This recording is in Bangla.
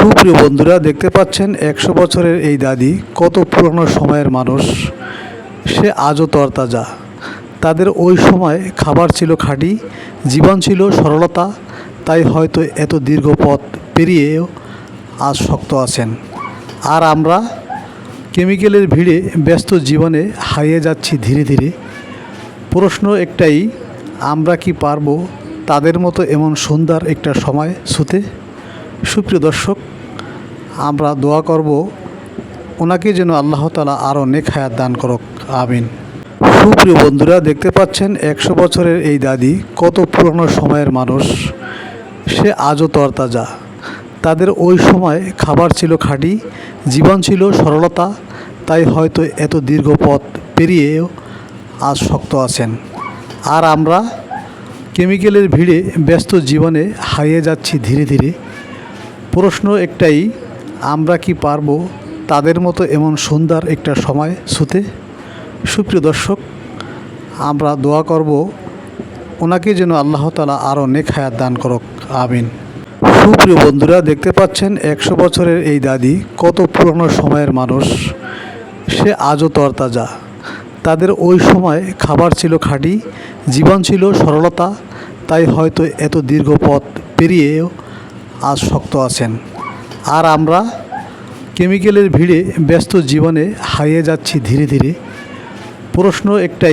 সুপ্রিয় বন্ধুরা, দেখতে পাচ্ছেন 100 বছরের এই দাদি কত পুরনো সময়ের মানুষ। সে আজও তরতাজা। তাদের ওই সময় খাবার ছিল খাঁটি, জীবন ছিল সরলতা, তাই হয়তো এত দীর্ঘ পথ পেরিয়েও আজ শক্ত আছেন। আর আমরা কেমিক্যালের ভিড়ে ব্যস্ত জীবনে হারিয়ে যাচ্ছি ধীরে ধীরে। প্রশ্ন একটাই, আমরা কি পারবো তাদের মতো এমন সুন্দর একটা সময় ছুঁতে? সুপ্রিয় দর্শক, আমরা দোয়া করব ওনাকে যেন আল্লাহ তাআলা আরও নেক হায়াত দান করুক, আমিন। সুপ্রিয় বন্ধুরা, দেখতে পাচ্ছেন 100 বছরের এই দাদি কত পুরনো সময়ের মানুষ। সে আজও তরতাজা। তাদের ওই সময় খাবার ছিল খাঁটি, জীবন ছিল সরলতা, তাই হয়তো এত দীর্ঘ পথ পেরিয়েও আজ শক্ত আছেন। আর আমরা কেমিক্যালের ভিড়ে ব্যস্ত জীবনে হারিয়ে যাচ্ছি ধীরে ধীরে। প্রশ্ন একটাই, আমরা কি পারবো তাদের মতো এমন সুন্দর একটা সময় ছুঁতে? সুপ্রিয় দর্শক, আমরা দোয়া করব ওনাকে যেন আল্লাহ তাআলা আরও নেক হায়াত দান করুক, আমিন। সুপ্রিয় বন্ধুরা, দেখতে পাচ্ছেন 100 বছরের এই দাদি কত পুরনো সময়ের মানুষ। সে আজও তরতাজা। তাদের ওই সময় খাবার ছিল খাঁটি, জীবন ছিল সরলতা, তাই হয়তো এত দীর্ঘ পথ পেরিয়েও আজ শক্ত আছেন। আর আমরা কেমিক্যালের ভিড়ে ব্যস্ত জীবনে হারিয়ে যাচ্ছি ধীরে ধীরে। প্রশ্ন একটাই,